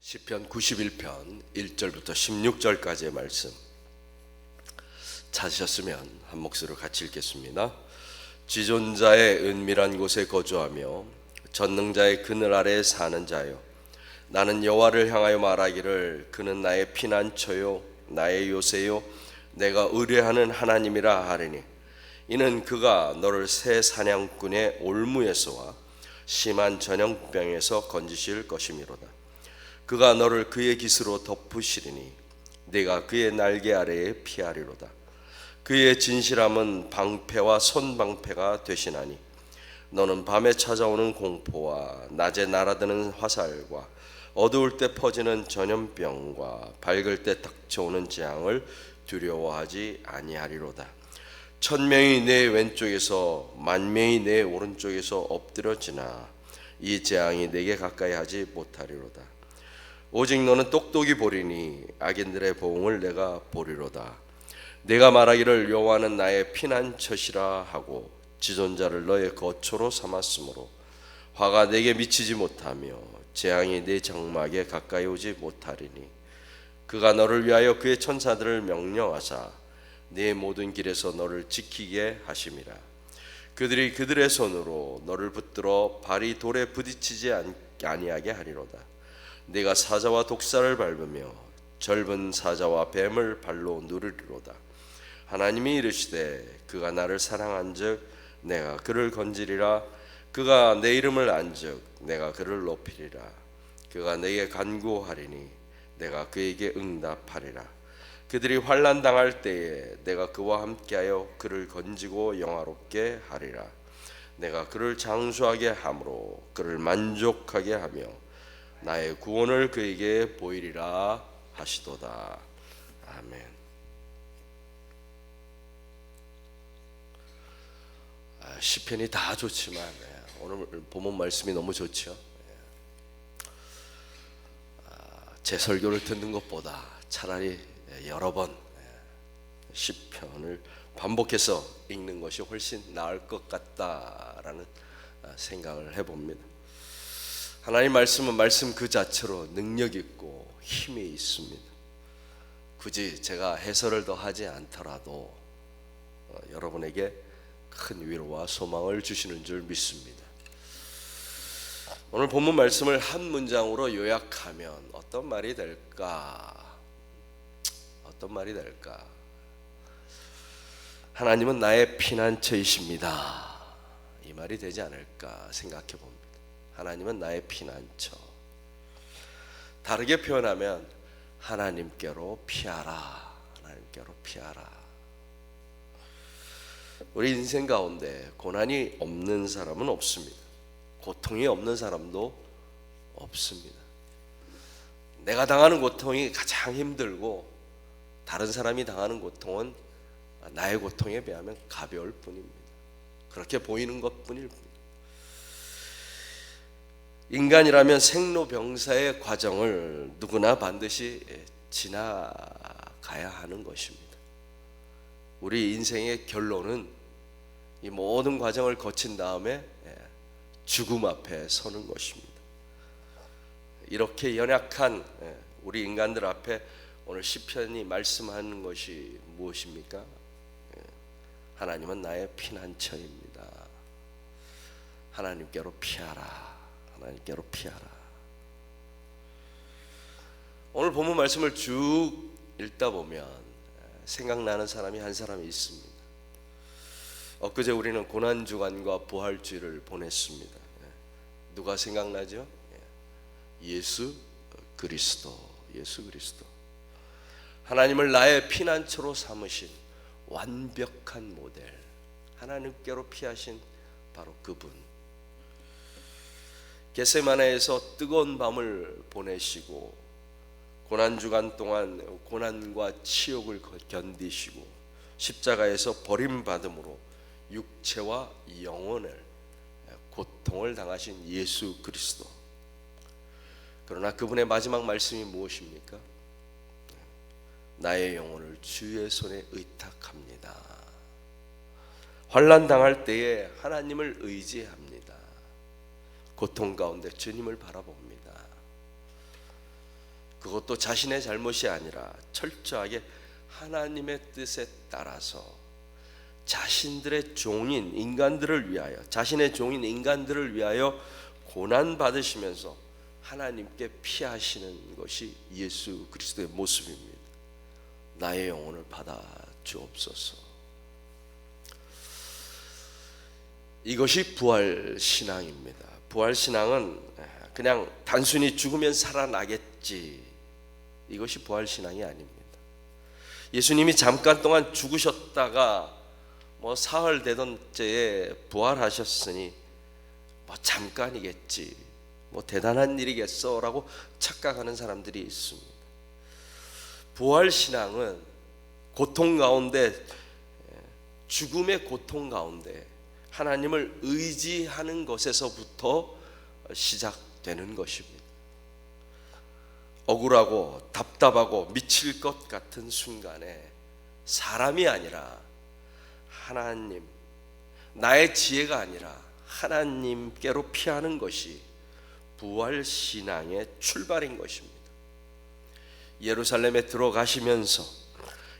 시편 91편 1절부터 16절까지의 말씀 찾으셨으면 한 목소리로 같이 읽겠습니다. 지존자의 은밀한 곳에 거주하며 전능자의 그늘 아래에 사는 자여, 나는 여호와를 향하여 말하기를 그는 나의 피난처요 나의 요새요 내가 의뢰하는 하나님이라 하리니, 이는 그가 너를 새 사냥꾼의 올무에서와 심한 전염병에서 건지실 것이미로다. 그가 너를 그의 깃으로 덮으시리니 네가 그의 날개 아래에 피하리로다. 그의 진실함은 방패와 손방패가 되시나니, 너는 밤에 찾아오는 공포와 낮에 날아드는 화살과 어두울 때 퍼지는 전염병과 밝을 때 닥쳐오는 재앙을 두려워하지 아니하리로다. 1000명이 내 왼쪽에서 10,000명이 내 오른쪽에서 엎드려지나 이 재앙이 내게 가까이 하지 못하리로다. 오직 너는 똑똑히 보리니 악인들의 보응을 내가 보리로다. 내가 말하기를 여호와는 나의 피난처시라 하고 지존자를 너의 거처로 삼았으므로 화가 내게 미치지 못하며 재앙이 내 장막에 가까이 오지 못하리니, 그가 너를 위하여 그의 천사들을 명령하사 네 모든 길에서 너를 지키게 하심이라. 그들이 그들의 손으로 너를 붙들어 발이 돌에 부딪히지 아니하게 하리로다. 네가 사자와 독사를 밟으며 젊은 사자와 뱀을 발로 누르리로다. 하나님이 이르시되 그가 나를 사랑한즉 내가 그를 건지리라. 그가 내 이름을 안즉 내가 그를 높이리라. 그가 내게 간구하리니 내가 그에게 응답하리라. 그들이 환난 당할 때에 내가 그와 함께하여 그를 건지고 영화롭게 하리라. 내가 그를 장수하게 함으로 그를 만족하게 하며 나의 구원을 그에게 보이리라 하시도다. 아멘. 시편이 다 좋지만 오늘 본문 말씀이 너무 좋죠. 제 설교를 듣는 것보다 차라리 여러 번 시편을 반복해서 읽는 것이 훨씬 나을 것 같다라는 생각을 해봅니다. 하나님 말씀은 말씀 그 자체로 능력 있고 힘이 있습니다. 굳이 제가 해설을 더 하지 않더라도 여러분에게 큰 위로와 소망을 주시는 줄 믿습니다. 오늘 본문 말씀을 한 문장으로 요약하면 어떤 말이 될까? 어떤 말이 될까? 하나님은 나의 피난처이십니다. 이 말이 되지 않을까 생각해 봅니다. 하나님은 나의 피난처. 다르게 표현하면 하나님께로 피하라. 하나님께로 피하라. 우리 인생 가운데 고난이 없는 사람은 없습니다. 고통이 없는 사람도 없습니다. 내가 당하는 고통이 가장 힘들고 다른 사람이 당하는 고통은 나의 고통에 비하면 가벼울 뿐입니다. 그렇게 보이는 것뿐일 뿐입니다. 인간이라면 생로병사의 과정을 누구나 반드시 지나가야 하는 것입니다. 우리 인생의 결론은 이 모든 과정을 거친 다음에 죽음 앞에 서는 것입니다. 이렇게 연약한 우리 인간들 앞에 오늘 시편이 말씀하는 것이 무엇입니까? 하나님은 나의 피난처입니다. 하나님께로 피하라. 하나님께로 피하라. 오늘 본문 말씀을 쭉 읽다 보면 생각나는 사람이 한 사람이 있습니다. 엊그제 우리는 고난주간과 부활주일을 보냈습니다. 누가 생각나죠? 예수 그리스도. 예수 그리스도. 하나님을 나의 피난처로 삼으신 완벽한 모델, 하나님께로 피하신 바로 그분. 겟세마네에서 뜨거운 밤을 보내시고 고난주간 동안 고난과 치욕을 견디시고 십자가에서 버림받음으로 육체와 영혼을 고통을 당하신 예수 그리스도. 그러나 그분의 마지막 말씀이 무엇입니까? 나의 영혼을 주의 손에 의탁합니다. 환난 당할 때에 하나님을 의지합니다. 고통 가운데 주님을 바라봅니다. 그것도 자신의 잘못이 아니라 철저하게 하나님의 뜻에 따라서 자신들의 종인 인간들을 위하여, 자신의 종인 인간들을 위하여 고난 받으시면서 하나님께 피하시는 것이 예수 그리스도의 모습입니다. 나의 영혼을 받아 주옵소서. 이것이 부활신앙입니다. 부활신앙은 그냥 단순히 죽으면 살아나겠지, 이것이 부활신앙이 아닙니다. 예수님이 잠깐 동안 죽으셨다가 사흘 되던 때에 부활하셨으니 잠깐이겠지, 대단한 일이겠어 라고 착각하는 사람들이 있습니다. 부활신앙은 고통 가운데, 죽음의 고통 가운데 하나님을 의지하는 것에서부터 시작되는 것입니다. 억울하고 답답하고 미칠 것 같은 순간에 사람이 아니라 하나님, 나의 지혜가 아니라 하나님께로 피하는 것이 부활신앙의 출발인 것입니다. 예루살렘에 들어가시면서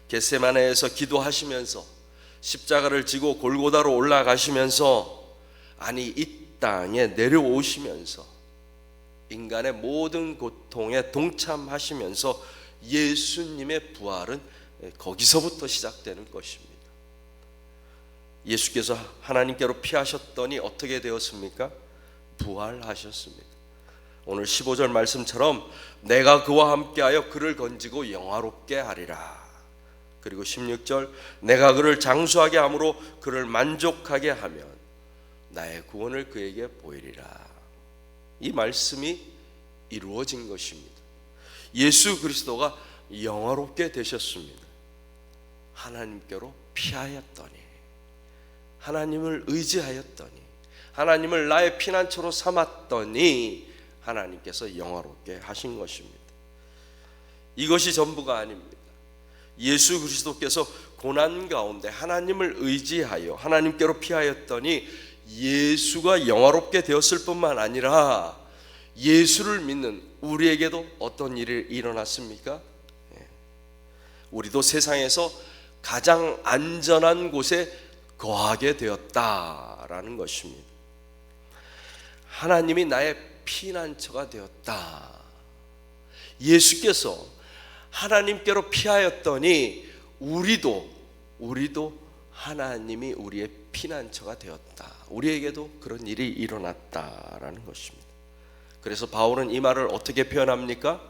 겟세마네에서 기도하시면서 십자가를 지고 골고다로 올라가시면서, 아니 이 땅에 내려오시면서 인간의 모든 고통에 동참하시면서 예수님의 부활은 거기서부터 시작되는 것입니다. 예수께서 하나님께로 피하셨더니 어떻게 되었습니까? 부활하셨습니다. 오늘 15절 말씀처럼 내가 그와 함께하여 그를 건지고 영화롭게 하리라. 그리고 16절 내가 그를 장수하게 함으로 그를 만족하게 하면 나의 구원을 그에게 보이리라. 이 말씀이 이루어진 것입니다. 예수 그리스도가 영화롭게 되셨습니다. 하나님께로 피하였더니, 하나님을 의지하였더니, 하나님을 나의 피난처로 삼았더니 하나님께서 영화롭게 하신 것입니다. 이것이 전부가 아닙니다. 예수 그리스도께서 고난 가운데 하나님을 의지하여 하나님께로 피하였더니 예수가 영화롭게 되었을 뿐만 아니라 예수를 믿는 우리에게도 어떤 일이 일어났습니까? 우리도 세상에서 가장 안전한 곳에 거하게 되었다라는 것입니다. 하나님이 나의 피난처가 되었다. 예수께서 하나님께로 피하였더니 우리도 하나님이 우리의 피난처가 되었다. 우리에게도 그런 일이 일어났다라는 것입니다. 그래서 바울은 이 말을 어떻게 표현합니까?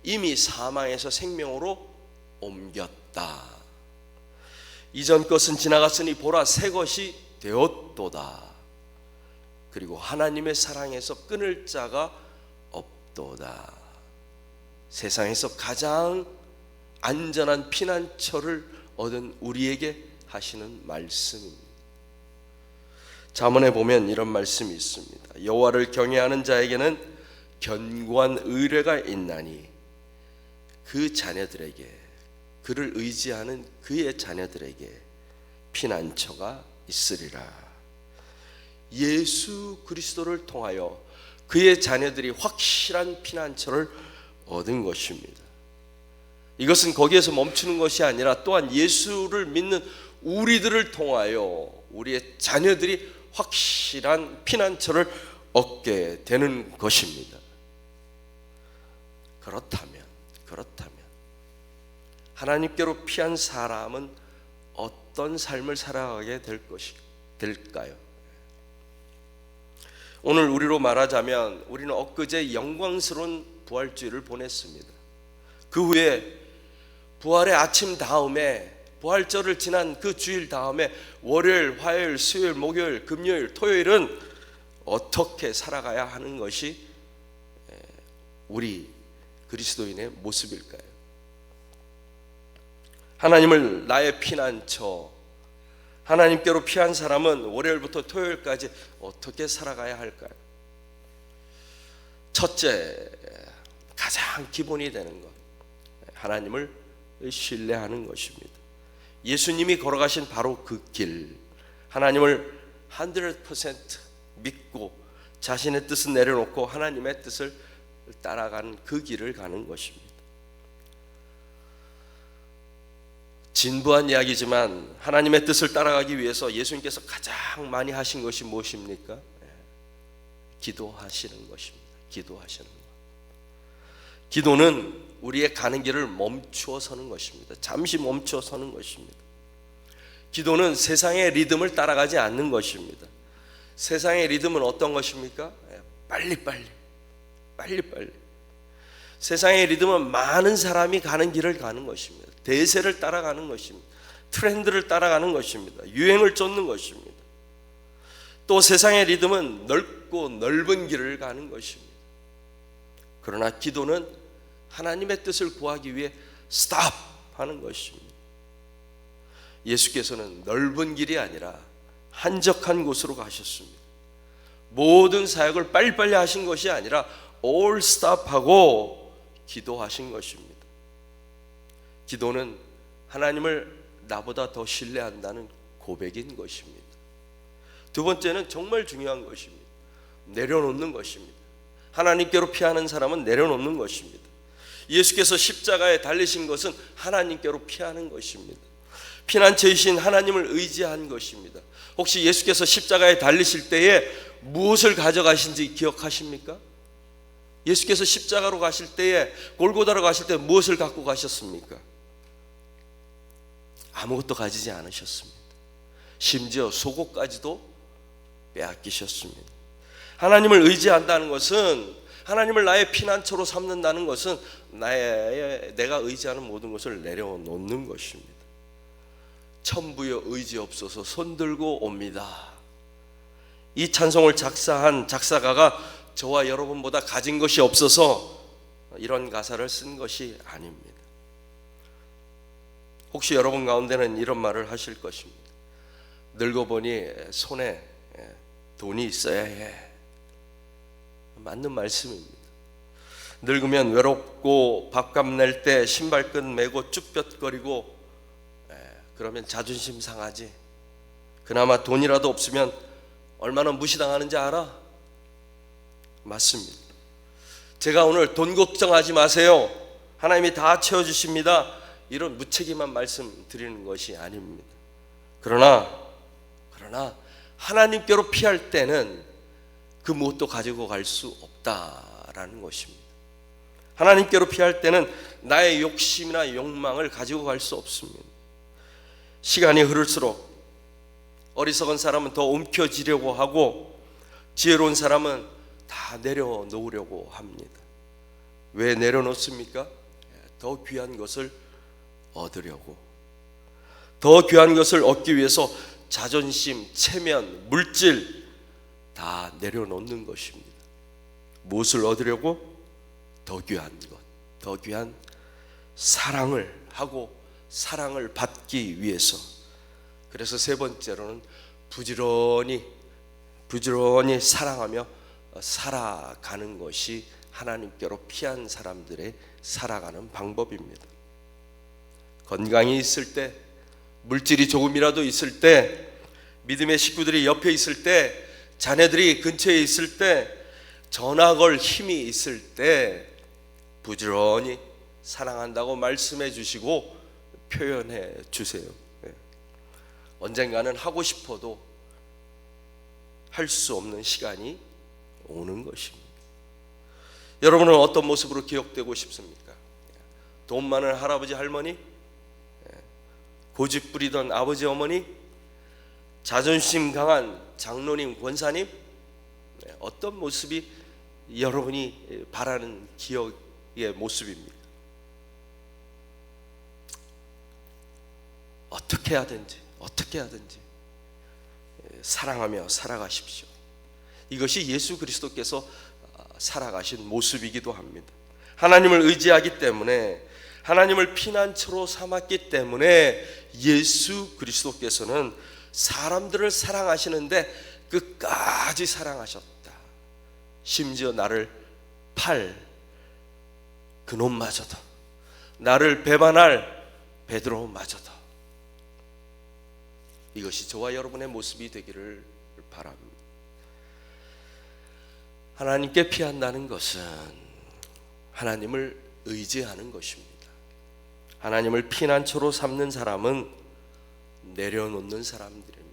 이미 사망에서 생명으로 옮겼다. 이전 것은 지나갔으니 보라 새 것이 되었도다. 그리고 하나님의 사랑에서 끊을 자가 없도다. 세상에서 가장 안전한 피난처를 얻은 우리에게 하시는 말씀입니다. 잠언에 보면 이런 말씀이 있습니다. 여호와를 경외하는 자에게는 견고한 의뢰가 있나니 그 자녀들에게, 그를 의지하는 그의 자녀들에게 피난처가 있으리라. 예수 그리스도를 통하여 그의 자녀들이 확실한 피난처를 얻은 것입니다. 이것은 거기에서 멈추는 것이 아니라 또한 예수를 믿는 우리들을 통하여 우리의 자녀들이 확실한 피난처를 얻게 되는 것입니다. 그렇다면 하나님께로 피한 사람은 어떤 삶을 살아가게 될까요? 오늘 우리로 말하자면 우리는 엊그제 영광스러운 부활주일을 보냈습니다. 그 후에 부활의 아침 다음에, 부활절을 지난 그 주일 다음에 월요일, 화요일, 수요일, 목요일, 금요일, 토요일은 어떻게 살아가야 하는 것이 우리 그리스도인의 모습일까요? 하나님을 나의 피난처, 하나님께로 피한 사람은 월요일부터 토요일까지 어떻게 살아가야 할까요? 첫째, 가장 기본이 되는 것, 하나님을 신뢰하는 것입니다. 예수님이 걸어가신 바로 그 길, 하나님을 100% 믿고 자신의 뜻은 내려놓고 하나님의 뜻을 따라간 그 길을 가는 것입니다. 진부한 이야기지만 하나님의 뜻을 따라가기 위해서 예수님께서 가장 많이 하신 것이 무엇입니까? 기도하시는 것입니다. 기도하시는 것. 기도는 우리의 가는 길을 멈추어 서는 것입니다. 잠시 멈추어 서는 것입니다. 기도는 세상의 리듬을 따라가지 않는 것입니다. 세상의 리듬은 어떤 것입니까? 빨리빨리. 세상의 리듬은 많은 사람이 가는 길을 가는 것입니다. 대세를 따라가는 것입니다. 트렌드를 따라가는 것입니다. 유행을 쫓는 것입니다. 또 세상의 리듬은 넓고 넓은 길을 가는 것입니다. 그러나 기도는 하나님의 뜻을 구하기 위해 스탑 하는 것입니다. 예수께서는 넓은 길이 아니라 한적한 곳으로 가셨습니다. 모든 사역을 빨리빨리 하신 것이 아니라 all stop하고 기도하신 것입니다. 기도는 하나님을 나보다 더 신뢰한다는 고백인 것입니다. 두 번째는 정말 중요한 것입니다. 내려놓는 것입니다. 하나님께로 피하는 사람은 내려놓는 것입니다. 예수께서 십자가에 달리신 것은 하나님께로 피하는 것입니다. 피난처이신 하나님을 의지한 것입니다. 혹시 예수께서 십자가에 달리실 때에 무엇을 가져가신지 기억하십니까? 예수께서 십자가로 가실 때에, 골고다로 가실 때 무엇을 갖고 가셨습니까? 아무것도 가지지 않으셨습니다. 심지어 속옷까지도 빼앗기셨습니다. 하나님을 의지한다는 것은, 하나님을 나의 피난처로 삼는다는 것은 내가 의지하는 모든 것을 내려놓는 것입니다. 천부여 의지없소서 손들고 옵니다. 이 찬송을 작사한 작사가가 저와 여러분보다 가진 것이 없어서 이런 가사를 쓴 것이 아닙니다. 혹시 여러분 가운데는 이런 말을 하실 것입니다. 늙어보니 손에 돈이 있어야 해. 맞는 말씀입니다. 늙으면 외롭고 밥값 낼 때 신발끈 메고 쭈뼛거리고 그러면 자존심 상하지. 그나마 돈이라도 없으면 얼마나 무시당하는지 알아? 맞습니다. 제가 오늘 돈 걱정하지 마세요, 하나님이 다 채워주십니다, 이런 무책임한 말씀 드리는 것이 아닙니다. 그러나 하나님께로 피할 때는 그 무엇도 가지고 갈 수 없다라는 것입니다. 하나님께로 피할 때는 나의 욕심이나 욕망을 가지고 갈 수 없습니다. 시간이 흐를수록 어리석은 사람은 더 움켜쥐려고 하고 지혜로운 사람은 다 내려놓으려고 합니다. 왜 내려놓습니까? 더 귀한 것을 얻으려고. 더 귀한 것을 얻기 위해서 자존심, 체면, 물질 다 내려놓는 것입니다. 무엇을 얻으려고? 더 귀한 것, 더 귀한 사랑을 하고 사랑을 받기 위해서. 그래서 세 번째로는 부지런히 사랑하며 살아가는 것이 하나님께로 피한 사람들의 살아가는 방법입니다. 건강이 있을 때, 물질이 조금이라도 있을 때, 믿음의 식구들이 옆에 있을 때, 자녀들이 근처에 있을 때, 전화 걸 힘이 있을 때 부지런히 사랑한다고 말씀해 주시고 표현해 주세요. 언젠가는 하고 싶어도 할 수 없는 시간이 오는 것입니다. 여러분은 어떤 모습으로 기억되고 싶습니까? 돈 많은 할아버지 할머니, 고집 부리던 아버지 어머니, 자존심 강한 장로님 권사님, 어떤 모습이 여러분이 바라는 기억의 모습입니까? 어떻게 하든지 사랑하며 살아가십시오. 이것이 예수 그리스도께서 살아가신 모습이기도 합니다. 하나님을 의지하기 때문에, 하나님을 피난처로 삼았기 때문에 예수 그리스도께서는 사람들을 사랑하시는데 끝까지 사랑하셨다. 심지어 나를 팔 그놈마저도, 나를 배반할 베드로마저도. 이것이 저와 여러분의 모습이 되기를 바랍니다. 하나님께 피한다는 것은 하나님을 의지하는 것입니다. 하나님을 피난처로 삼는 사람은 내려놓는 사람들입니다.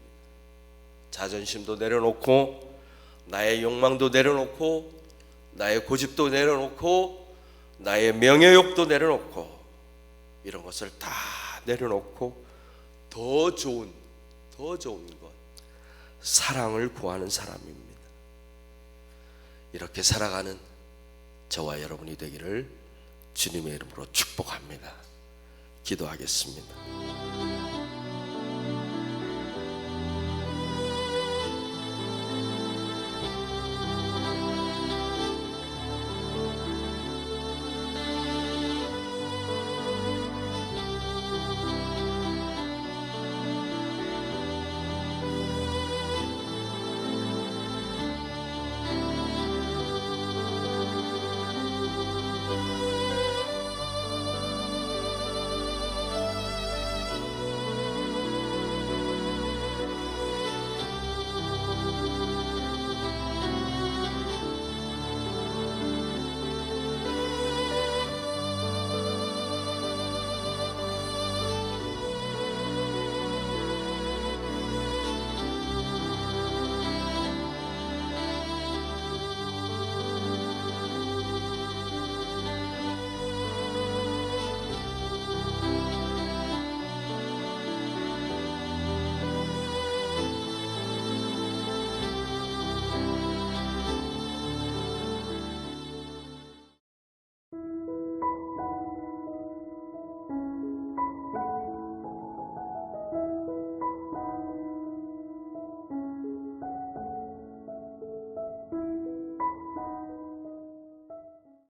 자존심도 내려놓고, 나의 욕망도 내려놓고, 나의 고집도 내려놓고, 나의 명예욕도 내려놓고, 이런 것을 다 내려놓고 더 좋은 것, 사랑을 구하는 사람입니다. 이렇게 살아가는 저와 여러분이 되기를 주님의 이름으로 축복합니다. 기도하겠습니다.